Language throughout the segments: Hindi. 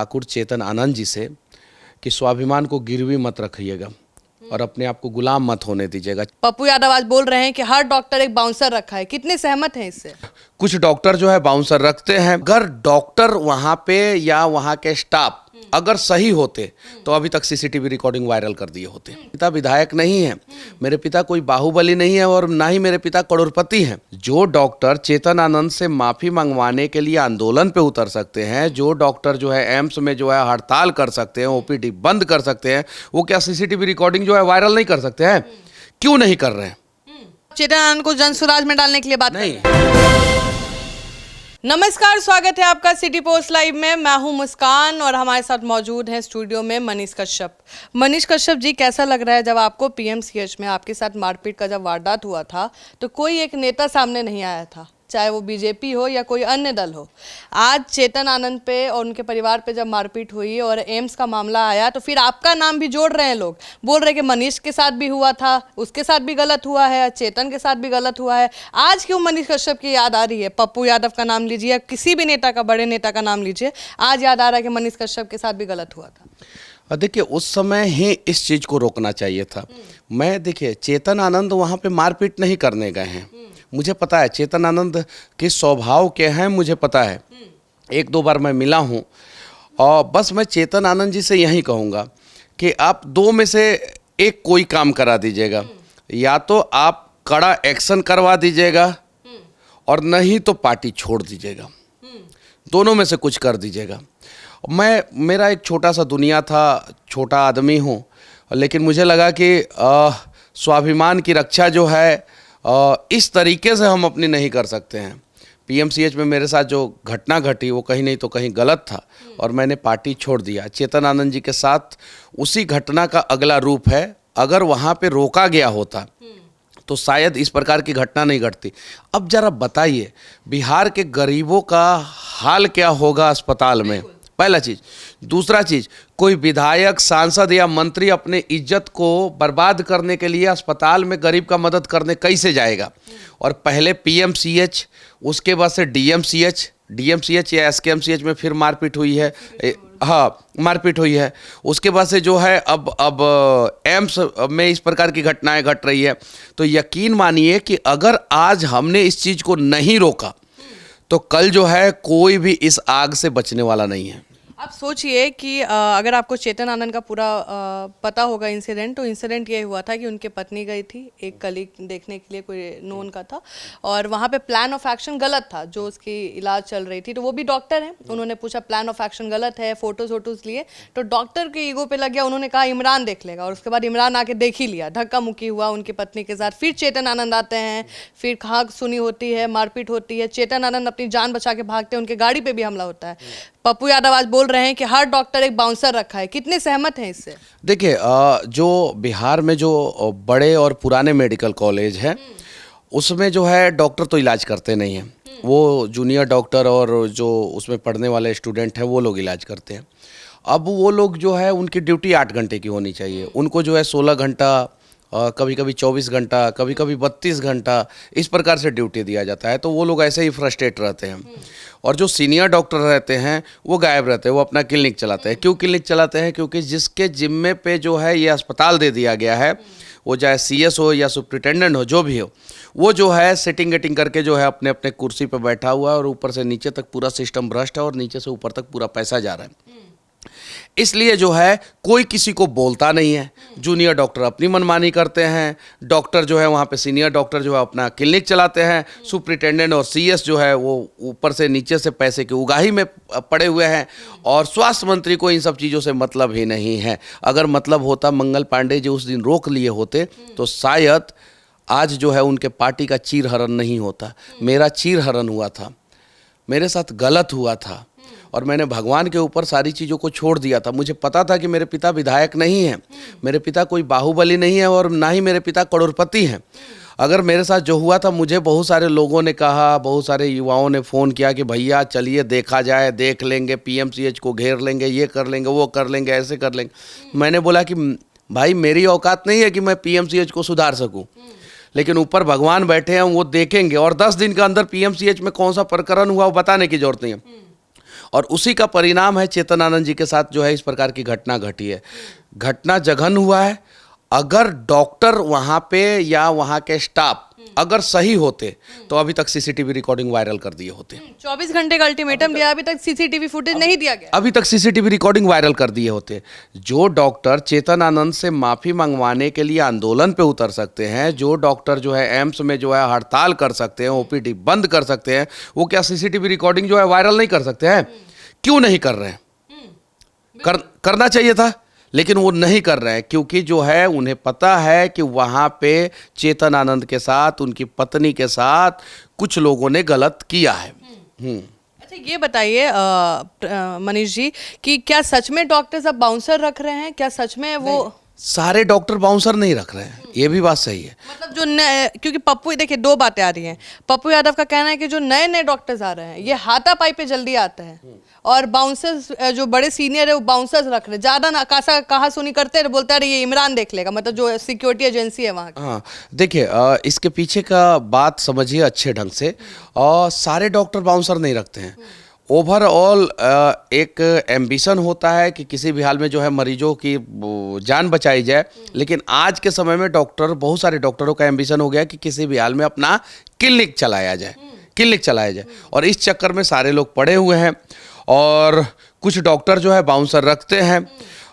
ठाकुर चेतन आनंद जी से कि स्वाभिमान को गिरवी मत रखिएगा और अपने आप को गुलाम मत होने दीजिएगा। पप्पू यादव आज बोल रहे हैं कि हर डॉक्टर एक बाउंसर रखा है, कितने सहमत हैं इससे? कुछ डॉक्टर जो है बाउंसर रखते हैं। अगर डॉक्टर वहां पे या वहां के स्टाफ अगर सही होते तो अभी तक सीसीटीवी रिकॉर्डिंग वायरल कर दिए होते। पिता विधायक नहीं है, मेरे पिता कोई बाहुबली नहीं है और ना ही मेरे पिता करोड़पति हैं। जो डॉक्टर चेतन आनंद से माफी मंगवाने के लिए आंदोलन पे उतर सकते हैं, जो डॉक्टर जो है एम्स में जो है हड़ताल कर सकते हैं, ओपीडी बंद कर सकते हैं, वो क्या सीसीटीवी रिकॉर्डिंग जो है वायरल नहीं कर सकते हैं? क्यों नहीं कर रहे हैं? चेतन आनंद को जन स्वराज में डालने के लिए बात नहीं। नमस्कार, स्वागत है आपका सिटी पोस्ट लाइव में। मैं हूं मुस्कान और हमारे साथ मौजूद हैं स्टूडियो में मनीष कश्यप। मनीष कश्यप जी, कैसा लग रहा है जब आपको पीएमसीएच में आपके साथ मारपीट का जब वारदात हुआ था तो कोई एक नेता सामने नहीं आया था, चाहे वो बीजेपी हो या कोई अन्य दल हो। आज चेतन आनंद पे और उनके परिवार पे जब मारपीट हुई और एम्स का मामला आया तो फिर आपका नाम भी जोड़ रहे हैं लोग, बोल रहे हैं कि मनीष के साथ भी हुआ था, उसके साथ भी गलत हुआ है, चेतन के साथ भी गलत हुआ है। आज क्यों मनीष कश्यप की याद आ रही है? पप्पू यादव का नाम लीजिए, किसी भी नेता का, बड़े नेता का नाम लीजिए, आज याद आ रहा है कि मनीष कश्यप के साथ भी गलत हुआ था। देखिए, उस समय ही इस चीज़ को रोकना चाहिए था। मैं देखिए, चेतन आनंद वहाँ पे मारपीट नहीं करने गए हैं। मुझे पता है चेतन आनंद के स्वभाव के हैं, मुझे पता है, एक दो बार मैं मिला हूँ। और बस मैं चेतन आनंद जी से यही कहूँगा कि आप दो में से एक कोई काम करा दीजिएगा, या तो आप कड़ा एक्शन करवा दीजिएगा और नहीं तो पार्टी छोड़ दीजिएगा। दोनों में से कुछ कर दीजिएगा। मेरा एक छोटा सा दुनिया था, छोटा आदमी हूँ, लेकिन मुझे लगा कि स्वाभिमान की रक्षा जो है इस तरीके से हम अपनी नहीं कर सकते हैं। पीएमसीएच में मेरे साथ जो घटना घटी वो कहीं नहीं तो कहीं गलत था और मैंने पार्टी छोड़ दिया। चेतन आनंद जी के साथ उसी घटना का अगला रूप है। अगर वहाँ पे रोका गया होता तो शायद इस प्रकार की घटना नहीं घटती। अब जरा बताइए, बिहार के गरीबों का हाल क्या होगा अस्पताल में? पहला चीज़। दूसरा चीज़, कोई विधायक, सांसद या मंत्री अपने इज्जत को बर्बाद करने के लिए अस्पताल में गरीब का मदद करने कैसे जाएगा? और पहले पीएमसीएच, उसके बाद से डीएमसीएच या एसकेएमसीएच में फिर मारपीट हुई है। हाँ, मारपीट हुई है। उसके बाद से जो है अब एम्स में इस प्रकार की घटनाएं घट रही है। तो यकीन मानिए कि अगर आज हमने इस चीज़ को नहीं रोका तो कल जो है कोई भी इस आग से बचने वाला नहीं है। आप सोचिए कि अगर आपको चेतन आनंद का पूरा पता होगा इंसिडेंट, तो इंसिडेंट ये हुआ था कि उनकी पत्नी गई थी एक कलीग देखने के लिए, कोई नोन का था, और वहाँ पे प्लान ऑफ एक्शन गलत था। जो उसकी इलाज चल रही थी, तो वो भी डॉक्टर हैं, उन्होंने पूछा प्लान ऑफ एक्शन गलत है, फोटोज लिए, तो डॉक्टर के ईगो पे लग गया। उन्होंने कहा इमरान देख लेगा, और उसके बाद इमरान आके देख ही लिया। धक्का मुक्की हुआ उनकी पत्नी के साथ। फिर चेतन आनंद आते हैं, फिर कहाँ सुनी होती है, मारपीट होती है, चेतन आनंद अपनी जान बचा के भागते हैं, उनके गाड़ी पे भी हमला होता है। पप्पू यादव आज बोल रहे हैं कि हर डॉक्टर एक बाउंसर रखा है, कितने सहमत हैं इससे? देखिए, जो बिहार में जो बड़े और पुराने मेडिकल कॉलेज हैं उसमें जो है डॉक्टर तो इलाज करते नहीं हैं। वो जूनियर डॉक्टर और जो उसमें पढ़ने वाले स्टूडेंट हैं वो लोग इलाज करते हैं। अब वो लोग जो है, उनकी ड्यूटी 8 घंटे की होनी चाहिए, उनको जो है 16 घंटा, कभी कभी 24 घंटा, कभी कभी 32 घंटा इस प्रकार से ड्यूटी दिया जाता है। तो वो लोग ऐसे ही फ्रस्ट्रेट रहते हैं। और जो सीनियर डॉक्टर रहते हैं वो गायब रहते हैं, वो अपना क्लिनिक चलाते हैं। क्यों क्लिनिक चलाते हैं? क्योंकि जिसके जिम्मे पे जो है ये अस्पताल दे दिया गया है, वो चाहे सीएस हो या सुप्रिटेंडेंट हो, जो भी हो, वो जो है सेटिंग गेटिंग करके जो है अपने अपने कुर्सी पे बैठा हुआ है और ऊपर से नीचे तक पूरा सिस्टम भ्रष्ट है और नीचे से ऊपर तक पूरा पैसा जा रहा है। इसलिए जो है कोई किसी को बोलता नहीं है। जूनियर डॉक्टर अपनी मनमानी करते हैं, डॉक्टर जो है वहाँ पे सीनियर डॉक्टर जो है अपना क्लिनिक चलाते हैं, सुप्रिटेंडेंट और सीएस जो है वो ऊपर से नीचे से पैसे की उगाही में पड़े हुए हैं। और स्वास्थ्य मंत्री को इन सब चीज़ों से मतलब ही नहीं है। अगर मतलब होता, मंगल पांडे जी उस दिन रोक लिए होते तो शायद आज जो है उनके पार्टी का चीरहरण नहीं होता। मेरा चीरहरण हुआ था, मेरे साथ गलत हुआ था और मैंने भगवान के ऊपर सारी चीज़ों को छोड़ दिया था। मुझे पता था कि मेरे पिता विधायक नहीं हैं, मेरे पिता कोई बाहुबली नहीं है और ना ही मेरे पिता करोड़पति हैं। अगर मेरे साथ जो हुआ था, मुझे बहुत सारे लोगों ने कहा, बहुत सारे युवाओं ने फ़ोन किया कि भैया चलिए देखा जाए, देख लेंगे, पीएमसीएच को घेर लेंगे, ये कर लेंगे, वो कर लेंगे, ऐसे कर लेंगे। मैंने बोला कि भाई मेरी औकात नहीं है कि मैं पीएमसीएच को सुधार सकूँ, लेकिन ऊपर भगवान बैठे हैं, वो देखेंगे। और 10 दिन के अंदर पीएमसीएच में कौन सा प्रकरण हुआ वो बताने की जरूरत नहीं है। और उसी का परिणाम है चेतन आनंद जी के साथ जो है इस प्रकार की घटना घटी है। घटना जघन्य हुआ है। अगर डॉक्टर वहाँ पे या वहाँ के स्टाफ अगर सही होते तो अभी तक सीसीटीवी रिकॉर्डिंग वायरल कर दिए होते। 24 घंटे का अल्टीमेटम दिया, अभी तक सीसीटीवी फुटेज नहीं दिया गया। अभी तक सीसीटीवी रिकॉर्डिंग वायरल कर दिए होते। जो डॉक्टर चेतन आनंद से माफी मंगवाने के लिए आंदोलन पे उतर सकते हैं, जो डॉक्टर जो है एम्स में जो है हड़ताल कर सकते हैं, ओपीडी बंद कर सकते हैं, वो क्या सीसीटीवी रिकॉर्डिंग जो है वायरल नहीं कर सकते हैं? क्यों नहीं कर रहे हैं? करना चाहिए था, लेकिन वो नहीं कर रहे हैं क्योंकि जो है उन्हें पता है कि वहाँ पे चेतन आनंद के साथ, उनकी पत्नी के साथ कुछ लोगों ने गलत किया है। अच्छा, ये बताइए मनीष जी कि क्या सच में डॉक्टर्स अब बाउंसर रख रहे हैं? क्या सच में वो सारे डॉक्टर बाउंसर नहीं रख रहे हैं, ये भी बात सही है। मतलब जो क्योंकि पप्पू, देखिए दो बातें आ रही हैं। पप्पू यादव का कहना है कि जो नए नए डॉक्टर्स आ रहे हैं ये हाथापाई पे जल्दी आते हैं और बाउंसर्स जो बड़े सीनियर है वो बाउंसर्स रख रहे हैं, ज्यादा ना कहा सुनी करते हैं, बोलते हैं ये इमरान देख लेगा, मतलब जो सिक्योरिटी एजेंसी है वहाँ की। हाँ, देखिए इसके पीछे का बात समझिए अच्छे ढंग से। और सारे डॉक्टर बाउंसर नहीं रखते हैं। ओवरऑल एक एम्बिशन होता है कि किसी भी हाल में जो है मरीजों की जान बचाई जाए, लेकिन आज के समय में बहुत सारे डॉक्टरों का एम्बिशन हो गया कि किसी भी हाल में अपना क्लिनिक चलाया जाए। और इस चक्कर में सारे लोग पड़े हुए हैं और कुछ डॉक्टर जो है बाउंसर रखते हैं।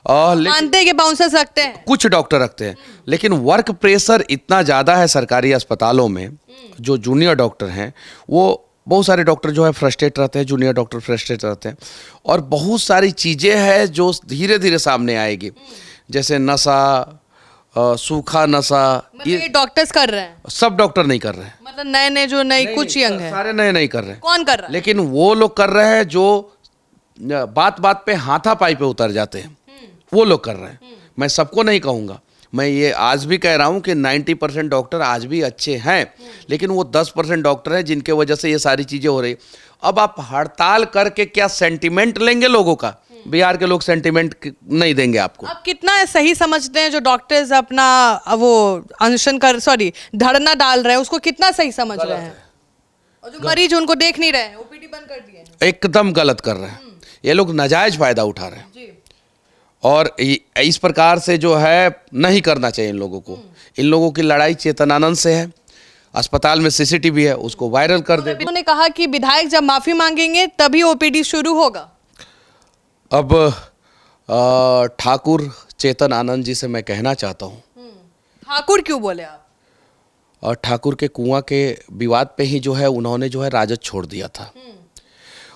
मानते हैं कि बाउंसर्स रखते हैं, कुछ डॉक्टर रखते हैं, लेकिन वर्क प्रेशर इतना ज़्यादा है सरकारी अस्पतालों में। जो जूनियर डॉक्टर हैं वो बहुत सारे डॉक्टर जो है फ्रस्ट्रेट रहते हैं, जूनियर डॉक्टर फ्रस्ट्रेट रहते हैं, और बहुत सारी चीज़ें हैं जो धीरे धीरे सामने आएगी, जैसे नशा, सूखा नशा। मतलब ये डॉक्टर्स कर रहे हैं? सब डॉक्टर नहीं कर रहे हैं, मतलब नए जो नए कुछ यंग है, सारे नए नहीं कर रहे हैं। कौन कर रहा है? लेकिन वो लोग कर रहे हैं जो बात बात पे हाथापाई पे उतर जाते हैं, वो लोग कर रहे हैं। मैं सबको नहीं कहूँगा, मैं ये आज भी कह रहा हूँ कि 90% डॉक्टर आज भी अच्छे हैं, लेकिन वो 10% डॉक्टर हैं जिनके वजह से ये सारी चीज़ें हो रही। अब आप हड़ताल करके क्या सेंटिमेंट लेंगे लोगों का? बिहार के लोग सेंटिमेंट नहीं देंगे आपको। आप कितना सही समझते हैं जो डॉक्टर्स अपना वो धरना डाल रहे हैं, उसको कितना सही समझ रहे हैं? और जो मरीज उनको देख नहीं रहे हैं, ओपीडी बंद कर दिए हैं, एकदम गलत कर रहे हैं। ये लोग नाजायज फायदा उठा रहे हैं जी। और इस प्रकार से जो है नहीं करना चाहिए इन लोगों को। इन लोगों की लड़ाई चेतन आनंद से है। अस्पताल में सीसीटीवी है, उसको वायरल कर दे। उन्होंने कहा कि विधायक जब माफी मांगेंगे तभी ओपीडी शुरू होगा। अब ठाकुर चेतन आनंद जी से मैं कहना चाहता हूँ, ठाकुर क्यों बोले आप? और ठाकुर के कुआं के विवाद पे ही जो है उन्होंने जो है राजद छोड़ दिया था,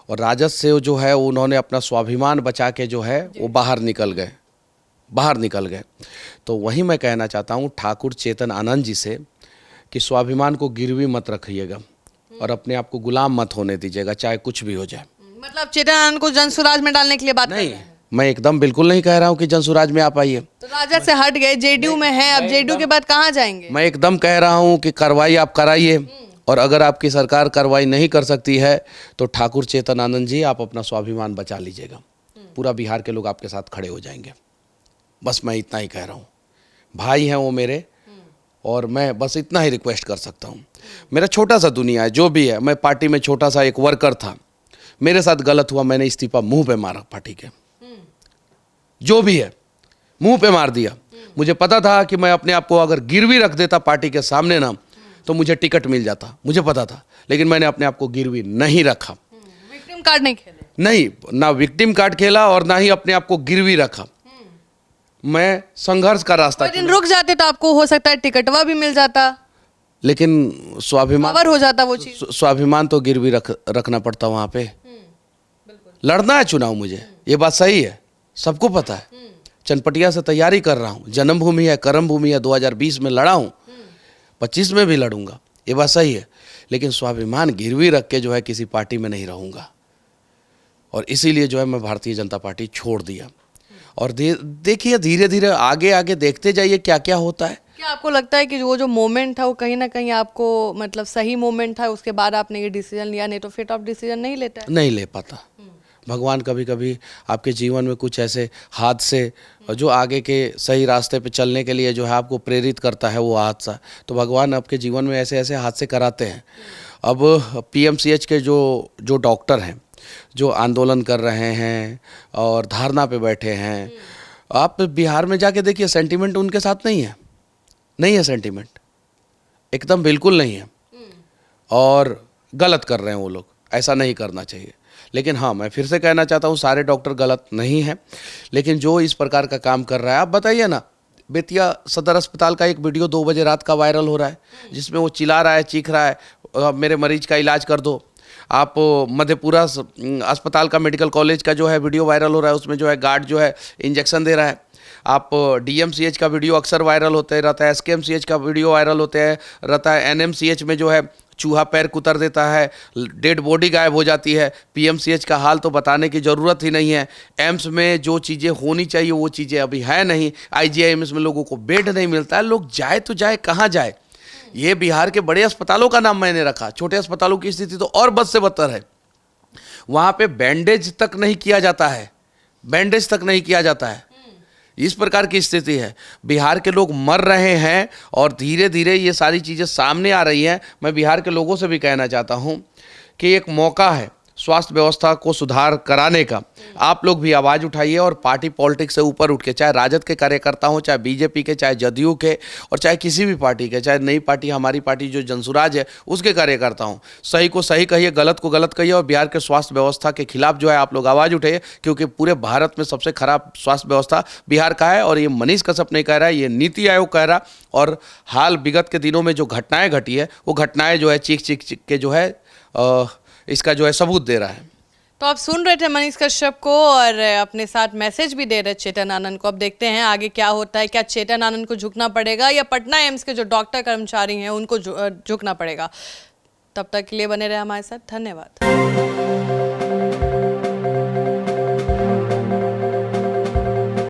और राजद से जो है उन्होंने अपना स्वाभिमान बचा के जो है वो बाहर निकल गए। तो वहीं मैं कहना चाहता हूँ ठाकुर चेतन आनंद जी से कि स्वाभिमान को गिरवी मत रखिएगा और अपने आप को गुलाम मत होने दीजिएगा, चाहे कुछ भी हो जाए। मतलब चेतन आनंद को जनसुराज में डालने के लिए बात नहीं, कर रहे हैं? मैं एकदम बिल्कुल नहीं कह रहा हूँ कि जनसुराज में आप आइए। तो राजद से हट गए, जेडीयू में हैं, अब जेडीयू के बाद कहाँ जाएंगे? मैं एकदम कह रहा हूँ कि कार्रवाई आप कराइए, और अगर आपकी सरकार कार्रवाई नहीं कर सकती है तो ठाकुर चेतन आनंद जी आप अपना स्वाभिमान बचा लीजिएगा। पूरा बिहार के लोग आपके साथ खड़े हो जाएंगे। बस मैं इतना ही कह रहा हूँ। भाई हैं वो मेरे, और मैं बस इतना ही रिक्वेस्ट कर सकता हूँ। मेरा छोटा सा दुनिया है, जो भी है, मैं पार्टी में छोटा सा एक वर्कर था, मेरे साथ गलत हुआ, मैंने इस्तीफा मुंह पे मारा पार्टी के, जो भी है मुंह पे मार दिया। मुझे पता था कि मैं अपने आप को अगर गिरवी रख देता पार्टी के सामने ना तो मुझे टिकट मिल जाता, मुझे पता था, लेकिन मैंने अपने आप को गिरवी नहीं रखा। विक्टिम कार्ड नहीं खेले? नहीं, ना विक्टिम कार्ड खेला और ना ही अपने आप को गिरवी रखा। मैं संघर्ष का रास्ता दिन रुक जाते तो आपको हो सकता है टिकटवा भी मिल जाता, लेकिन स्वाभिमान कवर हो जाता वो चीज। स्वाभिमान तो गिरवी रखना पड़ता वहाँ पे। लड़ना है चुनाव मुझे, ये बात सही है, सबको पता है। चनपटिया से तैयारी कर रहा हूँ, जन्मभूमि है, कर्म भूमि है, 2020 में लड़ा हूँ, 25 में भी लड़ूंगा, ये बात सही है, लेकिन स्वाभिमान गिरवी रख के जो है किसी पार्टी में नहीं रहूँगा। और इसीलिए जो है मैं भारतीय जनता पार्टी छोड़ दिया। और देखिए धीरे धीरे आगे देखते जाइए क्या क्या होता है। क्या आपको लगता है कि वो जो मोमेंट था वो कहीं ना कहीं आपको मतलब सही मोमेंट था, उसके बाद आपने ये डिसीजन लिया? नहीं तो फिट ऑफ डिसीजन नहीं लेता है? नहीं ले पाता। भगवान कभी कभी आपके जीवन में कुछ ऐसे हादसे जो आगे के सही रास्ते पे चलने के लिए जो है आपको प्रेरित करता है, वो हादसा, तो भगवान आपके जीवन में ऐसे ऐसे हादसे कराते हैं। अब पीएमसीएच के जो डॉक्टर हैं जो आंदोलन कर रहे हैं और धरना पे बैठे हैं, आप बिहार में जाके देखिए, सेंटीमेंट उनके साथ नहीं है, नहीं है सेंटीमेंट, एकदम बिल्कुल नहीं है। और गलत कर रहे हैं वो लोग, ऐसा नहीं करना चाहिए। लेकिन हाँ, मैं फिर से कहना चाहता हूँ, सारे डॉक्टर गलत नहीं हैं, लेकिन जो इस प्रकार का काम कर रहा है, आप बताइए ना, बेतिया सदर अस्पताल का एक वीडियो 2 बजे रात का वायरल हो रहा है, जिसमें वो चिल्ला रहा है, चीख रहा है, मेरे मरीज का इलाज कर दो। आप मधेपुरा अस्पताल का, मेडिकल कॉलेज का जो है वीडियो वायरल हो रहा है, उसमें जो है गार्ड जो है इंजेक्शन दे रहा है। आप डीएमसीएच का वीडियो अक्सर वायरल होते रहता है, एसकेएमसीएच का वीडियो वायरल होते हैं रहता है, एनएमसीएच में जो है चूहा पैर कुतर देता है, डेड बॉडी गायब हो जाती है। पीएमसीएच का हाल तो बताने की ज़रूरत ही नहीं है। एम्स में जो चीज़ें होनी चाहिए वो चीज़ें अभी है नहीं। आईजीआईएमएस में लोगों को बेड नहीं मिलता है, लोग जाए तो जाए कहाँ जाए। ये बिहार के बड़े अस्पतालों का नाम मैंने रखा, छोटे अस्पतालों की स्थिति तो और बद से बदतर है। वहाँ पे बैंडेज तक नहीं किया जाता है, बैंडेज तक नहीं किया जाता है। इस प्रकार की स्थिति है, बिहार के लोग मर रहे हैं और धीरे धीरे ये सारी चीज़ें सामने आ रही हैं। मैं बिहार के लोगों से भी कहना चाहता हूँ कि एक मौका है स्वास्थ्य व्यवस्था को सुधार कराने का। आप लोग भी आवाज़ उठाइए और पार्टी पॉलिटिक्स से ऊपर उठ के, चाहे राजद के कार्यकर्ता हों, चाहे बीजेपी के, चाहे जदयू के, और चाहे किसी भी पार्टी के, चाहे नई पार्टी हमारी पार्टी जो जनसुराज है उसके कार्यकर्ता हों, सही को सही कहिए, गलत को गलत कहिए और बिहार के स्वास्थ्य व्यवस्था के खिलाफ जो है आप लोग आवाज़ उठाइए, क्योंकि पूरे भारत में सबसे खराब स्वास्थ्य व्यवस्था बिहार का है। और ये मनीष कश्यप नहीं कह रहा है, ये नीति आयोग कह रहा। और हाल विगत के दिनों में जो घटनाएं घटी है, वो घटनाएं जो है चीख चीख चीख के जो है इसका जो है सबूत दे रहा है। तो आप सुन रहे थे मनीष कश्यप को और अपने साथ मैसेज भी दे रहे चेतन आनंद को। अब देखते हैं आगे क्या होता है, क्या चेतन आनंद को झुकना पड़ेगा या पटना एम्स के जो डॉक्टर कर्मचारी हैं उनको झुकना पड़ेगा। तब तक के लिए बने रहे हमारे साथ, धन्यवाद।